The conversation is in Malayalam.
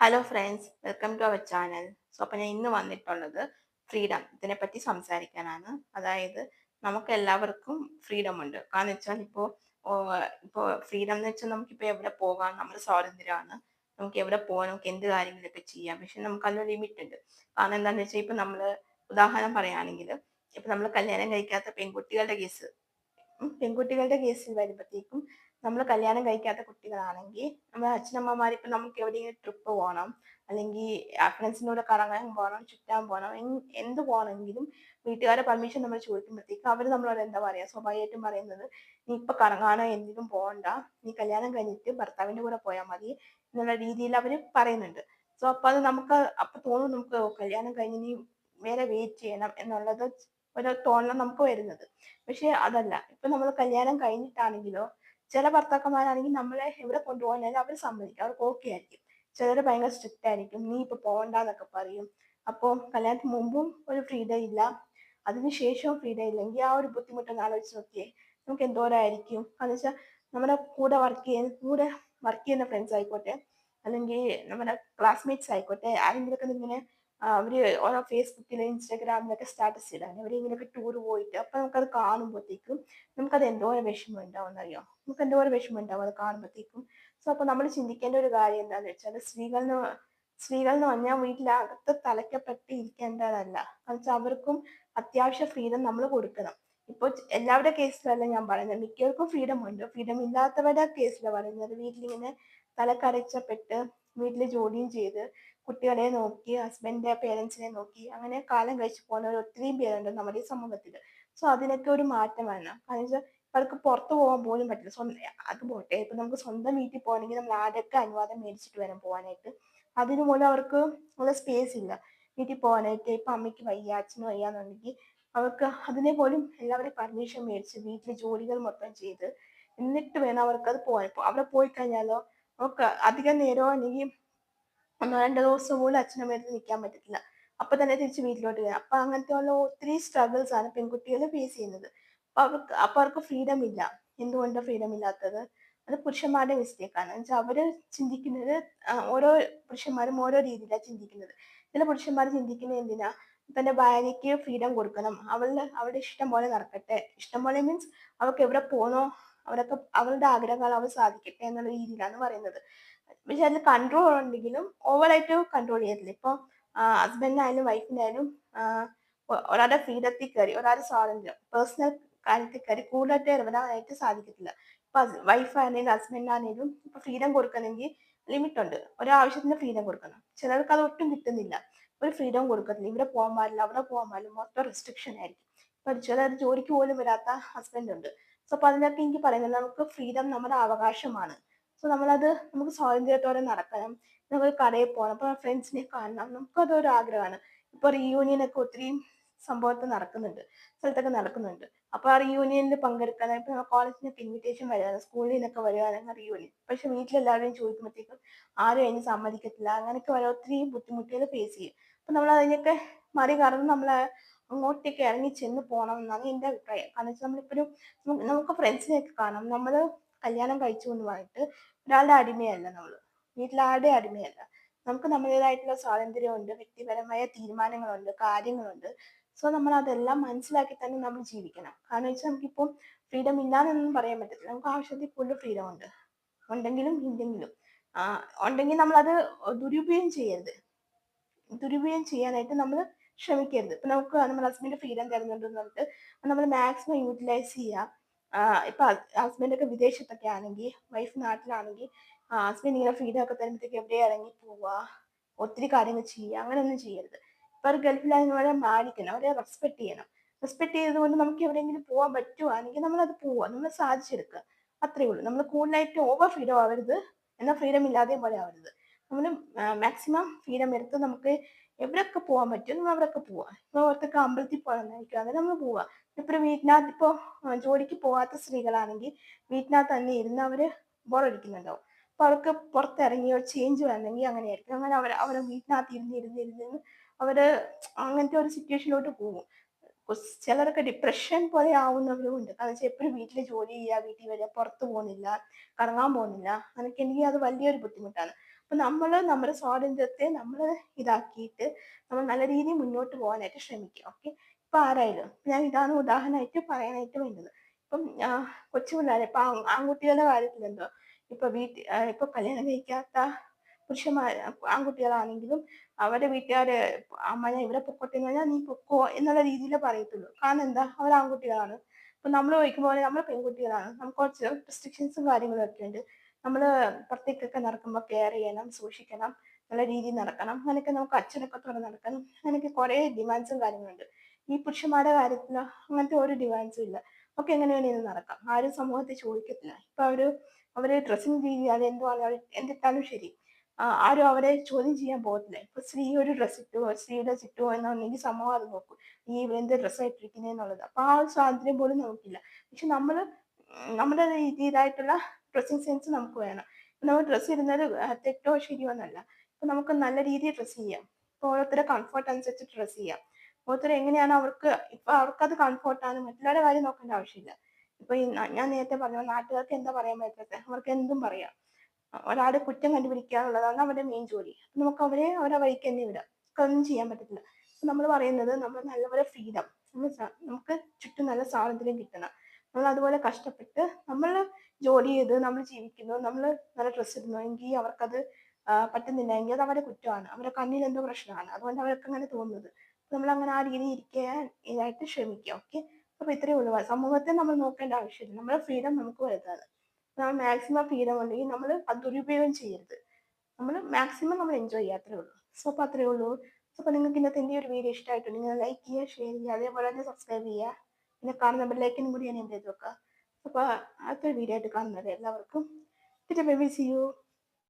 Hello friends, welcome to our channel. അപ്പോൾ ഞാൻ ഇന്ന് വന്നിട്ടുള്ളത് ഫ്രീഡം ഇതിനെപ്പറ്റി സംസാരിക്കാനാണ്. അതായത് നമുക്ക് എല്ലാവർക്കും ഫ്രീഡം ഉണ്ട്. കാരണം വെച്ചാൽ ഇപ്പോൾ ഫ്രീഡം എന്ന് വെച്ചാൽ നമുക്കിപ്പോൾ എവിടെ പോകാം, നമ്മുടെ സ്വാതന്ത്ര്യമാണ്. നമുക്ക് എവിടെ പോകാം, നമുക്ക് എന്ത് കാര്യങ്ങളൊക്കെ ചെയ്യാം. പക്ഷെ നമുക്ക് അതിന് ലിമിറ്റ് ഉണ്ട്. കാരണം എന്താണെന്ന് വെച്ചാൽ ഇപ്പം നമ്മൾ ഉദാഹരണം പറയുകയാണെങ്കിൽ ഇപ്പം നമ്മൾ കല്യാണം കഴിക്കാത്ത പെൺകുട്ടികളുടെ കേസിൽ വരുമ്പോഴത്തേക്കും നമ്മൾ കല്യാണം കഴിക്കാത്ത കുട്ടികളാണെങ്കിൽ നമ്മുടെ അച്ഛനമ്മമാർ ഇപ്പം നമുക്ക് എവിടെയെങ്കിലും ട്രിപ്പ് പോകണം, അല്ലെങ്കിൽ ഫ്രണ്ട്സിൻ്റെ കൂടെ കറങ്ങാൻ പോകണം, ചുറ്റാൻ പോകണം, എന്ത് പോകണമെങ്കിലും വീട്ടുകാരുടെ പെർമിഷൻ നമ്മൾ ചോദിക്കുമ്പോഴത്തേക്ക് അവർ നമ്മളോട് എന്താ പറയുക, സ്വാഭാവികമായിട്ടും പറയുന്നത് നീ ഇപ്പം കറങ്ങാനോ എന്തിനും പോകണ്ട, നീ കല്യാണം കഴിഞ്ഞിട്ട് ഭർത്താവിൻ്റെ കൂടെ പോയാൽ മതി എന്നുള്ള രീതിയിൽ അവർ പറയുന്നുണ്ട്. സോ അപ്പം അത് നമുക്ക് അപ്പം തോന്നും, നമുക്ക് കല്യാണം കഴിഞ്ഞ് നീ വേറെ വെയിറ്റ് ചെയ്യണം എന്നുള്ളത് ഒരു തോന്നൽ നമുക്ക് വരുന്നത്. പക്ഷെ അതല്ല. ഇപ്പൊ നമ്മൾ കല്യാണം കഴിഞ്ഞിട്ടാണെങ്കിലോ, ചില ഭർത്താക്കന്മാരാണെങ്കിൽ നമ്മളെ എവിടെ കൊണ്ടുപോകാനായാലും അവർ സമ്മതിക്കും. അവർക്ക് ഓക്കെ ആയിരിക്കും. ചിലര് ഭയങ്കര സ്ട്രിക്റ്റ് ആയിരിക്കും. നീ ഇപ്പൊ പോകണ്ടാന്നൊക്കെ പറയും. അപ്പൊ കല്യാണത്തിന് മുമ്പും ഒരു ഫ്രീഡം ഇല്ല. അതിന് ശേഷവും ഫ്രീഡം ഇല്ലെങ്കിൽ ആ ഒരു ബുദ്ധിമുട്ടൊന്ന് ആലോചിച്ച് നോക്കിയേ. നമുക്ക് എന്തോരായിരിക്കും. എന്ന് വെച്ചാൽ നമ്മുടെ കൂടെ വർക്ക് ചെയ്യുന്ന ഫ്രണ്ട്സ് ആയിക്കോട്ടെ, അല്ലെങ്കിൽ നമ്മുടെ ക്ലാസ്മേറ്റ്സ് ആയിക്കോട്ടെ, ആരെങ്കിലുമൊക്കെ ഇങ്ങനെ അവര് ഓരോ ഫേസ്ബുക്കില് ഇൻസ്റ്റാഗ്രാമിലൊക്കെ സ്റ്റാറ്റസ് ഇടാൻ എവിടെയെങ്കിലുമൊക്കെ ടൂർ പോയിട്ട് അപ്പൊ നമുക്കത് കാണുമ്പോഴത്തേക്കും നമുക്കത് എന്തോരം വിഷമം ഉണ്ടാവും എന്നറിയോ. നമുക്ക് എന്തോരം വിഷമം ഉണ്ടാവും അത് കാണുമ്പോഴത്തേക്കും. സോ അപ്പൊ നമ്മൾ ചിന്തിക്കേണ്ട ഒരു കാര്യം എന്താന്ന് വെച്ചാൽ സ്ത്രീകൾ എന്ന് പറഞ്ഞാൽ വീട്ടിലകത്ത് തലയ്ക്കപ്പെട്ട് ഇരിക്കേണ്ടതല്ല. എന്നുവെച്ചാൽ അവർക്കും അത്യാവശ്യ ഫ്രീഡം നമ്മൾ കൊടുക്കണം. ഇപ്പൊ എല്ലാവരുടെ കേസിലല്ല ഞാൻ പറയുന്നത്, മിക്കവർക്കും ഫ്രീഡം ഉണ്ട്. ഫ്രീഡം ഇല്ലാത്തവരുടെ കേസിലാണ് പറയുന്നത്. വീട്ടിലിങ്ങനെ തലക്കരച്ചപ്പെട്ട് വീട്ടില് ജോലിയും ചെയ്ത് കുട്ടികളെ നോക്കി ഹസ്ബൻഡിന്റെ പേരൻസിനെ നോക്കി അങ്ങനെ കാലം കഴിച്ചു പോകുന്നവർ ഒത്തിരിയും പേരുണ്ട് നമ്മുടെ ഈ സമൂഹത്തിൽ. സോ അതിനൊക്കെ ഒരു മാറ്റം വരണം. കാരണം വെച്ചാൽ അവർക്ക് പുറത്തു പോകാൻ പോലും പറ്റില്ല. അത് പോട്ടെ, ഇപ്പൊ നമുക്ക് സ്വന്തം വീട്ടിൽ പോകണമെങ്കിൽ നമ്മൾ ആരുടെയൊക്കെ അനുവാദം മേടിച്ചിട്ട് വേണം പോകാനായിട്ട്. അതിന് പോലും അവർക്ക് ഉള്ള സ്പേസ് ഇല്ല വീട്ടിൽ പോകാനായിട്ട്. ഇപ്പൊ അമ്മയ്ക്ക് വയ്യ, അച്ഛന് വയ്യാന്നുണ്ടെങ്കിൽ അവർക്ക് അതിനെ പോലും എല്ലാവരുടെയും പെർമിഷൻ മേടിച്ച് വീട്ടിലെ ജോലികൾ മൊത്തം ചെയ്ത് എന്നിട്ട് വേണം അവർക്ക് അത് പോകാൻ. ഇപ്പൊ അവിടെ പോയി കഴിഞ്ഞാലോ അവർക്ക് അധികം നേരമോ അല്ലെങ്കിൽ ഒന്നോ രണ്ടോ ദിവസം പോലും അച്ഛനമ്മയുടെ നിൽക്കാൻ പറ്റത്തില്ല. അപ്പൊ തന്നെ തിരിച്ച് വീട്ടിലോട്ട് വരാം. അപ്പൊ അങ്ങനത്തെ ഉള്ള ഒത്തിരി സ്ട്രഗിൾസ് ആണ് പെൺകുട്ടികൾ ഫേസ് ചെയ്യുന്നത്. അപ്പൊ അവർക്ക് ഫ്രീഡം ഇല്ല. എന്തുകൊണ്ടാണ് ഫ്രീഡം ഇല്ലാത്തത്? അത് പുരുഷന്മാരുടെ മിസ്റ്റേക്ക് ആണ്. എന്നുവെച്ചാൽ അവര് ചിന്തിക്കുന്നത് ഓരോ പുരുഷന്മാരും ഓരോ രീതിയിലാണ് ചിന്തിക്കുന്നത്. ചില പുരുഷന്മാർ ചിന്തിക്കുന്നത് എന്തിനാ, തന്റെ ഭാര്യയ്ക്ക് ഫ്രീഡം കൊടുക്കണം, അവളുടെ ഇഷ്ടം പോലെ നടക്കട്ടെ. ഇഷ്ടം പോലെ മീൻസ് അവൾക്ക് എവിടെ പോകണോ അവരൊക്കെ അവളുടെ ആഗ്രഹങ്ങൾ അവൾ സാധിക്കട്ടെ എന്നുള്ള രീതിയിലാണ് പറയുന്നത്. പക്ഷെ അതിൽ കൺട്രോൾ ഉണ്ടെങ്കിലും ഓവറായിട്ട് കൺട്രോൾ ചെയ്യത്തില്ല. ഇപ്പൊ ഹസ്ബൻഡിനായാലും വൈഫിനായാലും ഒരാളുടെ ഫ്രീഡത്തിൽ കയറി, ഒരാളുടെ സ്വാതന്ത്ര്യം പേഴ്സണൽ കാര്യത്തിൽ കയറി കൂടുതലായിട്ട് ഇടപെടാനായിട്ട് സാധിക്കത്തില്ല. ഇപ്പൊ വൈഫാണെങ്കിലും ഹസ്ബൻഡിനാണെങ്കിലും ഇപ്പൊ ഫ്രീഡം കൊടുക്കണമെങ്കിൽ ലിമിറ്റ് ഉണ്ട്. ഒരാവശ്യത്തിന് ഫ്രീഡം കൊടുക്കണം. ചിലർക്ക് അത് ഒട്ടും കിട്ടുന്നില്ല. ഒരു ഫ്രീഡം കൊടുക്കത്തില്ല. ഇവിടെ പോകാൻ പാടില്ല, അവിടെ പോകാൻ പാടില്ല, മൊത്തം റെസ്ട്രിക്ഷൻ ആയിരിക്കും. ഇപ്പൊ ചിലർ ജോലിക്ക് പോലും വരാത്ത ഹസ്ബൻഡ് ഉണ്ട്. സോ അപ്പൊ അതിനൊക്കെ എനിക്ക് പറയുന്നത് നമുക്ക് ഫ്രീഡം നമ്മുടെ അവകാശമാണ്. സോ നമുക്ക് സ്വാതന്ത്ര്യത്തോടെ നടക്കണം. നമുക്ക് കടയിൽ പോകണം, അപ്പൊ ഫ്രണ്ട്സിനെ കാണണം, നമുക്കതൊരു ആഗ്രഹമാണ്. ഇപ്പൊ റീയൂണിയൻ ഒക്കെ ഒത്തിരി സംഭവത്തിൽ നടക്കുന്നുണ്ട്, സ്ഥലത്തൊക്കെ നടക്കുന്നുണ്ട്. അപ്പൊ ആ റീയൂണിയനിൽ പങ്കെടുക്കാൻ ഇപ്പൊ കോളേജിൽ നിന്നൊക്കെ ഇൻവിറ്റേഷൻ വരികയാണ്, സ്കൂളിൽ നിന്നൊക്കെ വരികയാണെങ്കിൽ റീയൂണിയൻ. പക്ഷെ വീട്ടിലെല്ലാവരെയും ചോദിക്കുമ്പോഴത്തേക്കും ആരും അതിന് സമ്മതിക്കത്തില്ല. അങ്ങനെയൊക്കെ ഓരോ ഒത്തിരി ബുദ്ധിമുട്ടുകൾ ഫേസ് ചെയ്യും. അപ്പൊ നമ്മൾ അതിനൊക്കെ മറികടന്ന് നമ്മളെ അങ്ങോട്ടേക്ക് ഇറങ്ങി ചെന്ന് പോകണം എന്നാണ് എന്റെ അഭിപ്രായം. കാരണം വെച്ചാൽ നമ്മളിപ്പോഴും നമുക്ക് ഫ്രണ്ട്സിനെയൊക്കെ കാണാം. നമ്മൾ കല്യാണം കഴിച്ചു എന്ന് പറഞ്ഞിട്ട് ഒരാളുടെ അടിമയല്ല നമ്മൾ. വീട്ടിലാരുടെയും അടിമയല്ല. നമുക്ക് നമ്മുടേതായിട്ടുള്ള സ്വാതന്ത്ര്യമുണ്ട്, വ്യക്തിപരമായ തീരുമാനങ്ങളുണ്ട്, കാര്യങ്ങളുണ്ട്. സോ നമ്മൾ അതെല്ലാം മനസ്സിലാക്കി തന്നെ നമ്മൾ ജീവിക്കണം. കാരണം വെച്ചാൽ നമുക്കിപ്പം ഫ്രീഡം ഇല്ലാന്നൊന്നും പറയാൻ പറ്റത്തില്ല. നമുക്ക് ആവശ്യത്തിൽ കൂടുതൽ ഫ്രീഡം ഉണ്ട്. ഉണ്ടെങ്കിലും ഇല്ലെങ്കിലും. ഉണ്ടെങ്കിൽ നമ്മളത് ദുരുപയോഗം ചെയ്യരുത്. ദുരുപയോഗം ചെയ്യാനായിട്ട് നമ്മൾ ശ്രമിക്കരുത്. ഇപ്പൊ നമുക്ക് നമ്മുടെ ഹസ്ബൻഡ് ഫ്രീഡം തരുന്നുണ്ടെന്ന് പറഞ്ഞിട്ട് നമ്മൾ മാക്സിമം യൂട്ടിലൈസ് ചെയ്യുക. ഇപ്പൊ ഹസ്ബൻഡ് ഒക്കെ വിദേശത്തൊക്കെ ആണെങ്കിൽ വൈഫ് നാട്ടിലാണെങ്കിൽ ഹസ്ബൻഡ് ഇങ്ങനെ ഫ്രീഡം ഒക്കെ തരുമ്പോഴത്തേക്ക് എവിടെ ഇറങ്ങി പോവുക, ഒത്തിരി കാര്യങ്ങൾ ചെയ്യുക, അങ്ങനെയൊന്നും ചെയ്യരുത്. ഇപ്പൊ അവർ ഗൾഫിലാണെങ്കിൽ അവരെ മാനിക്കണം, അവരെ റെസ്പെക്ട് ചെയ്യണം. റെസ്പെക്ട് ചെയ്തുകൊണ്ട് നമുക്ക് എവിടെയെങ്കിലും പോകാൻ പറ്റുവാണെങ്കിൽ നമ്മളത് പോവുക, നമ്മൾ സാധിച്ചെടുക്കുക. അത്രേ ഉള്ളൂ. നമ്മൾ കൂടുതലായിട്ട് ഓവർ ഫ്രീഡം ആവരുത്, എന്നാൽ ഫ്രീഡം ഇല്ലാതെ പോലെ ആവരുത്. നമ്മൾ മാക്സിമം ഫ്രീഡം എടുത്ത് നമുക്ക് എവിടെയൊക്കെ പോകാൻ പറ്റും നമ്മൾ അവിടെയൊക്കെ പോവുക. ഇപ്പൊ ഓർത്തൊക്കെ അമ്പലത്തിൽ പോകണമെന്നായിരിക്കും, അങ്ങനെ നമ്മൾ പോവുക. ഇപ്പൊ വീട്ടിനകത്ത് ഇപ്പൊ ജോലിക്ക് പോകാത്ത സ്ത്രീകളാണെങ്കിൽ വീട്ടിനകത്ത് തന്നെ ഇരുന്ന് അവര് ബോറടിക്കുന്നുണ്ടാവും. അപ്പൊ അവർക്ക് പുറത്തിറങ്ങിയോ ചേഞ്ച് വേണമെങ്കിൽ അങ്ങനെയായിരിക്കും. അങ്ങനെ അവരെ വീട്ടിനകത്ത് ഇരുന്ന് അവര് അങ്ങനത്തെ ഒരു സിറ്റുവേഷനിലോട്ട് പോകും. ചിലരൊക്കെ ഡിപ്രഷൻ പോലെ ആവുന്നവരും ഉണ്ട്. കാരണം വെച്ചാൽ എപ്പോഴും വീട്ടിൽ ജോലി ചെയ്യുക, വീട്ടിൽ വരിക, പുറത്ത് പോകുന്നില്ല, കറങ്ങാൻ പോകുന്നില്ല. അതൊക്കെ എനിക്ക് അത് വലിയൊരു ബുദ്ധിമുട്ടാണ്. അപ്പൊ നമ്മള് നമ്മുടെ സ്വാതന്ത്ര്യത്തെ നമ്മള് ഇതാക്കിയിട്ട് നമ്മൾ നല്ല രീതിയിൽ മുന്നോട്ട് പോകാനായിട്ട് ശ്രമിക്കുക. ഓക്കെ. ഇപ്പൊ ആരായാലും ഞാൻ ഇതാണ് ഉദാഹരണമായിട്ട് പറയാനായിട്ട് വേണ്ടത്. ഇപ്പം കൊച്ചു പിള്ളേരെ ഇപ്പൊ ആൺകുട്ടികളുടെ കാര്യത്തിലെന്തോ ഇപ്പൊ കല്യാണം കഴിക്കാത്ത പുരുഷന്മാർ ആൺകുട്ടികളാണെങ്കിലും അവരുടെ വീട്ടുകാര് അമ്മ ഞാൻ ഇവിടെ പൊക്കോട്ടെ എന്ന് പറഞ്ഞാൽ നീ പൊക്കോ എന്നുള്ള രീതിയിലേ പറയത്തുള്ളൂ. കാരണം എന്താ അവർ ആൺകുട്ടികളാണ്. ഇപ്പൊ നമ്മൾ ചോദിക്കുമ്പോൾ നമ്മൾ പെൺകുട്ടികളാണ്. നമുക്ക് കുറച്ച് റെസ്ട്രിക്ഷൻസും കാര്യങ്ങളും ഒക്കെ ഉണ്ട്. നമ്മള് പുറത്തേക്കൊക്കെ നടക്കുമ്പോൾ കെയർ ചെയ്യണം, സൂക്ഷിക്കണം, നല്ല രീതിയിൽ നടക്കണം. അങ്ങനെയൊക്കെ നമുക്ക് അച്ഛനൊക്കെ തുറന്ന് നടക്കണം. അങ്ങനെയൊക്കെ കുറെ ഡിമാൻഡ്സും കാര്യങ്ങളുണ്ട്. ഈ പുരുഷന്മാരുടെ കാര്യത്തിലോ അങ്ങനത്തെ ഒരു ഡിമാൻഡ്സും ഇല്ല. ഒക്കെ എങ്ങനെ വേണേലും നടക്കാം. ആരും സമൂഹത്തിൽ ചോദിക്കത്തില്ല. ഇപ്പൊ അവര് ഡ്രസ്സിങ് രീതി അത് എന്തുവാണ് എന്തിട്ടാലും ശരി. ആരും അവരെ ചോദ്യം ചെയ്യാൻ പോകത്തില്ല. ഇപ്പൊ സ്ത്രീ ഒരു ഡ്രസ്സ് ഇട്ടുവോ സ്ത്രീയുടെ ചുറ്റുമോ എന്നുണ്ടെങ്കിൽ സമൂഹം അത് നോക്കും. ഈ ഇവരെന്ത് ഡ്രസ്സാ ഇട്ടിരിക്കുന്നത് എന്നുള്ളത്. അപ്പൊ ആ ഒരു സ്വാതന്ത്ര്യം പോലും നോക്കില്ല. പക്ഷെ നമ്മുടെ രീതിയിലായിട്ടുള്ള ഡ്രസ്സിങ് സെൻസ് നമുക്ക് വേണം. നമ്മൾ ഡ്രസ്സ് ഇടുന്നത് തെറ്റോ ശരിയോ എന്നല്ല. ഇപ്പൊ നമുക്ക് നല്ല രീതിയിൽ ഡ്രസ്സ് ചെയ്യാം. ഇപ്പൊ ഓരോരുത്തരുടെ കംഫർട്ട് അനുസരിച്ച് ഡ്രസ്സ് ചെയ്യാം. ഓരോരുത്തർ എങ്ങനെയാണ് ഇപ്പൊ അവർക്കത് കംഫർട്ടാണ്. മറ്റുള്ളവരുടെ കാര്യം നോക്കേണ്ട ആവശ്യമില്ല. ഇപ്പൊ ഞാൻ നേരത്തെ പറഞ്ഞ നാട്ടുകാർക്ക് എന്താ പറയാൻ പറ്റാത്തെ? അവർക്ക് എന്തും പറയാം. ഒരാളുടെ കുറ്റം കണ്ടുപിടിക്കുക എന്നുള്ളതാണ് അവരുടെ മെയിൻ ജോലി. നമുക്ക് അവരുടെ വഴിക്ക് തന്നെ വിടാം. നമുക്കൊന്നും ചെയ്യാൻ പറ്റത്തില്ല. നമ്മൾ പറയുന്നത് നമ്മൾ നല്ലപോലെ ഫ്രീഡം, നമുക്ക് ചുറ്റും നല്ല സ്വാതന്ത്ര്യം കിട്ടണം. നമ്മൾ അതുപോലെ കഷ്ടപ്പെട്ട് നമ്മൾ ജോലി ചെയ്ത് നമ്മൾ ജീവിക്കുന്നു, നമ്മൾ നല്ല ഡ്രസ്സ് ഇടുന്നു എങ്കിൽ അവർക്കത് പറ്റുന്നില്ല എങ്കിൽ അത് അവരുടെ കുറ്റമാണ്. അവരുടെ കണ്ണിൽ എന്തോ പ്രശ്നമാണ്. അതുകൊണ്ട് അവർക്ക് അങ്ങനെ തോന്നുന്നത്. നമ്മൾ അങ്ങനെ ആ രീതിയിൽ ഇരിക്കാൻ ഇതായിട്ട് ശ്രമിക്കുക. ഓക്കെ. അപ്പൊ ഇത്രയേ ഉള്ളൂ. സമൂഹത്തെ നമ്മൾ നോക്കേണ്ട ആവശ്യമില്ല. നമ്മുടെ ഫ്രീഡം നമുക്ക് വലുതാണ്. മാക്സിമം ഫ്രീഡം ഉണ്ടെങ്കിൽ നമ്മൾ അത് ദുരുപയോഗം ചെയ്യരുത്. നമ്മൾ മാക്സിമം നമ്മൾ എൻജോയ് ചെയ്യുക. അത്രേ ഉള്ളൂ. സോ അപ്പൊ അത്രേ ഉള്ളൂ. സോ അപ്പൊ നിങ്ങൾക്ക് ഇന്നത്തെ എൻ്റെ ഒരു വീഡിയോ ഇഷ്ടമായിട്ടുണ്ടെങ്കിൽ ലൈക്ക് ചെയ്യുക, ഷെയർ ചെയ്യുക, അതേപോലെ തന്നെ സബ്സ്ക്രൈബ് ചെയ്യുക. പിന്നെ കാണുന്ന ബെല്ലൈക്കനും കൂടി എനേബിൾ ചെയ്ത് വെക്കുക. അപ്പൊ അടുത്തൊരു വീഡിയോ ആയിട്ട് കാണുന്നത് എല്ലാവർക്കും ബൈ ബൈ, സീ യു.